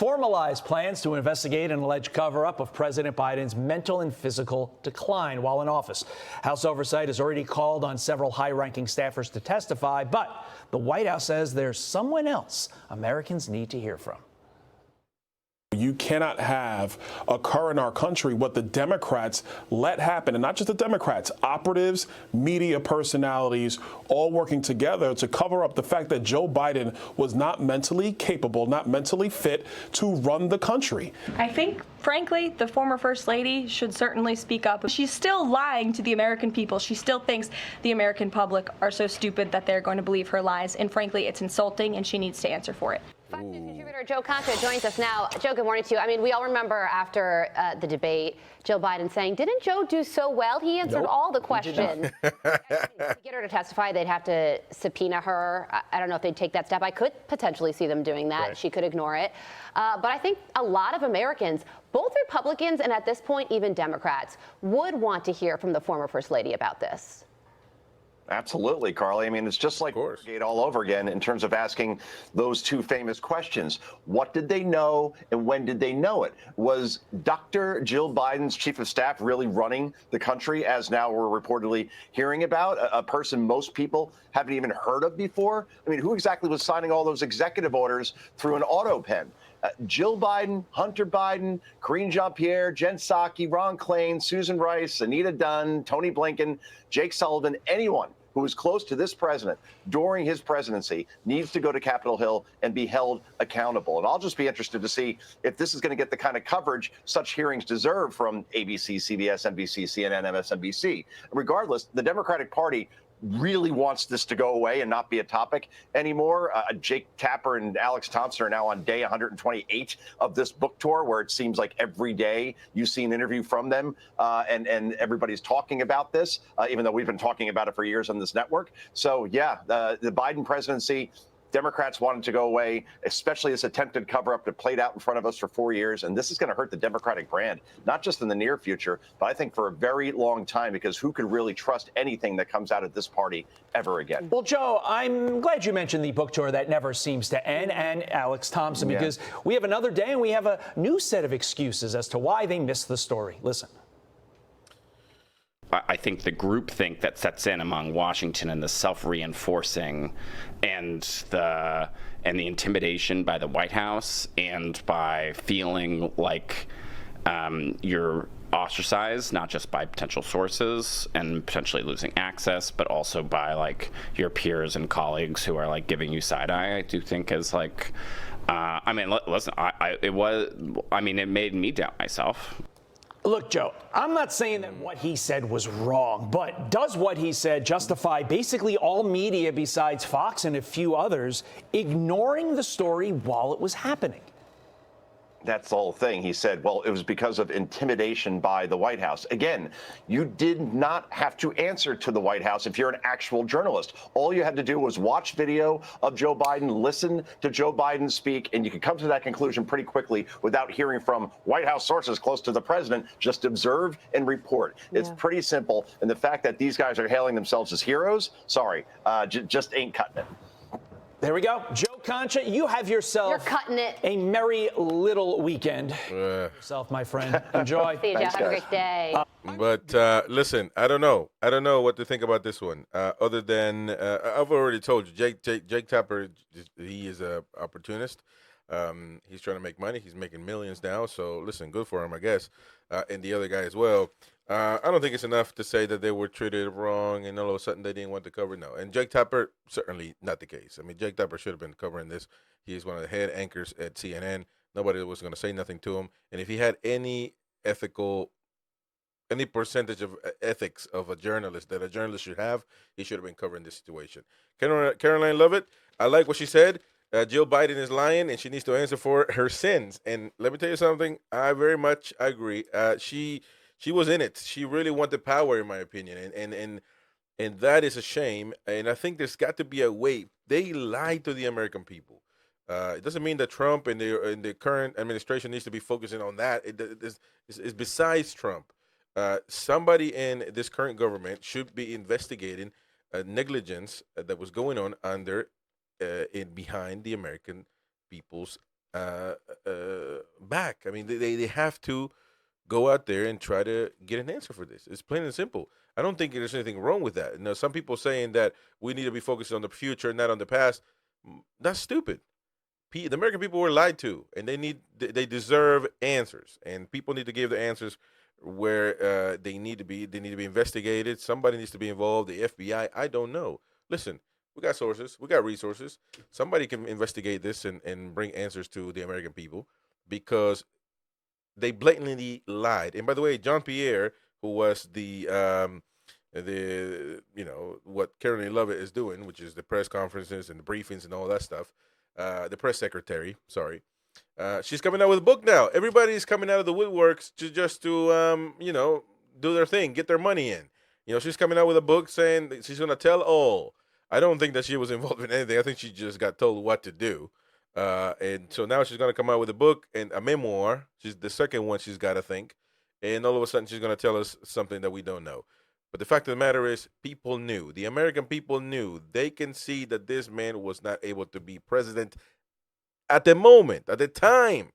formalized plans to investigate an alleged cover-up of President Biden's mental and physical decline while in office. House Oversight has already called on several high-ranking staffers to testify, but the White House says there's someone else Americans need to hear from. You cannot have occur in our country what the Democrats let happen, and not just the Democrats, operatives, media personalities, all working together to cover up the fact that Joe Biden was not mentally capable, not mentally fit to run the country. I think, frankly, the former First Lady should certainly speak up. She's still lying to the American people. She still thinks the American public are so stupid that they're going to believe her lies, and frankly, it's insulting, and she needs to answer for it. Fox News contributor Joe Concha joins us now. Joe, good morning to you. I mean, we all remember after the debate, Joe Biden saying, didn't Joe do so well? He answered all the questions. To get her to testify, they'd have to subpoena her. I don't know if they'd take that step. I could potentially see them doing that. Right. She could ignore it. But I think a lot of Americans, both Republicans and at this point even Democrats, would want to hear from the former First Lady about this. Absolutely, Carly. I mean, it's just like Watergate all over again in terms of asking those two famous questions. What did they know and when did they know it? Was Dr. Jill Biden's chief of staff really running the country, as now we're reportedly hearing about, a person most people haven't even heard of before? I mean, who exactly was signing all those executive orders through an auto pen? Jill Biden, Hunter Biden, Karine Jean-Pierre, Jen Psaki, Ron Klain, Susan Rice, Anita Dunn, Tony Blinken, Jake Sullivan, anyone who was close to this president during his presidency needs to go to Capitol Hill and be held accountable. And I'll just be interested to see if this is going to get the kind of coverage such hearings deserve from ABC, CBS, NBC, CNN, MSNBC. Regardless, the Democratic Party really wants this to go away and not be a topic anymore. Jake Tapper and Alex Thompson are now on day 128 of this book tour, where it seems like every day you see an interview from them, and everybody's talking about this, even though we've been talking about it for years on this network. So, yeah, the Biden presidency, Democrats wanted to go away, especially this attempted cover-up that played out in front of us for 4 years. And this is going to hurt the Democratic brand, not just in the near future, but I think for a very long time, because who could really trust anything that comes out of this party ever again? Well, Joe, I'm glad you mentioned the book tour that never seems to end, and Alex Thompson, because we have another day and we have a new set of excuses as to why they missed the story. Listen. I think the groupthink that sets in among Washington and the self-reinforcing and the intimidation by the White House and by feeling like you're ostracized, not just by potential sources and potentially losing access, but also by like your peers and colleagues who are like giving you side eye, I do think is like, I mean, listen, it made me doubt myself. Look, Joe, I'm not saying that what he said was wrong, but does what he said justify basically all media besides Fox and a few others ignoring the story while it was happening? That's the whole thing. He said, well, it was because of intimidation by the White House. Again, you did not have to answer to the White House if you're an actual journalist. All you had to do was watch video of Joe Biden, listen to Joe Biden speak, and you could come to that conclusion pretty quickly without hearing from White House sources close to the president. Just observe and report. Yeah. It's pretty simple. And the fact that these guys are hailing themselves as heroes, sorry, just ain't cutting it. There we go. Joe Concha, you have yourself a merry little weekend. Yourself, my friend. Enjoy. See you, Joe. Have a great day. But listen, I don't know what to think about this one. Other than I've already told you, Jake Tapper, he is a opportunist. He's trying to make money. He's making millions now. So listen, good for him, I guess. And the other guy as well. I don't think it's enough to say that they were treated wrong and all of a sudden they didn't want to cover. No. And Jake Tapper, certainly not the case. I mean, Jake Tapper should have been covering this. He is one of the head anchors at CNN. Nobody was going to say nothing to him. And if he had any percentage of ethics of a journalist that a journalist should have, he should have been covering this situation. Karoline Leavitt, I like what she said. Jill Biden is lying, and she needs to answer for her sins. And let me tell you something. I very much agree. She was in it. She really wanted power, in my opinion, and that is a shame. And I think there's got to be a way. They lied to the American people. It doesn't mean that Trump and the current administration needs to be focusing on that. It's besides Trump. Somebody in this current government should be investigating negligence that was going on behind the American people's back. I mean, they have to go out there and try to get an answer for this. It's plain and simple. I don't think there's anything wrong with that. Some people saying that we need to be focused on the future, not on the past. That's stupid. The American people were lied to, and they deserve answers, and people need to give the answers where they need to be. They need to be investigated. Somebody needs to be involved. The FBI. I don't know. Listen, we got sources. We got resources. Somebody can investigate this and bring answers to the American people, because they blatantly lied. And by the way, John Pierre, who was the what Karoline Leavitt is doing, which is the press conferences and the briefings and all that stuff, the press secretary, sorry, she's coming out with a book now. Everybody's coming out of the woodworks to do their thing, get their money in. She's coming out with a book saying that she's going to tell all. I don't think that she was involved in anything. I think she just got told what to do. And so now she's going to come out with a book and a memoir. She's the second one she's got, I think. And all of a sudden she's going to tell us something that we don't know. But the fact of the matter is, people knew. The American people knew. They can see that this man was not able to be president at the moment, at the time,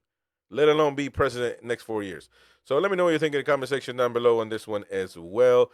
let alone be president next 4 years. So let me know what you think in the comment section down below on this one as well.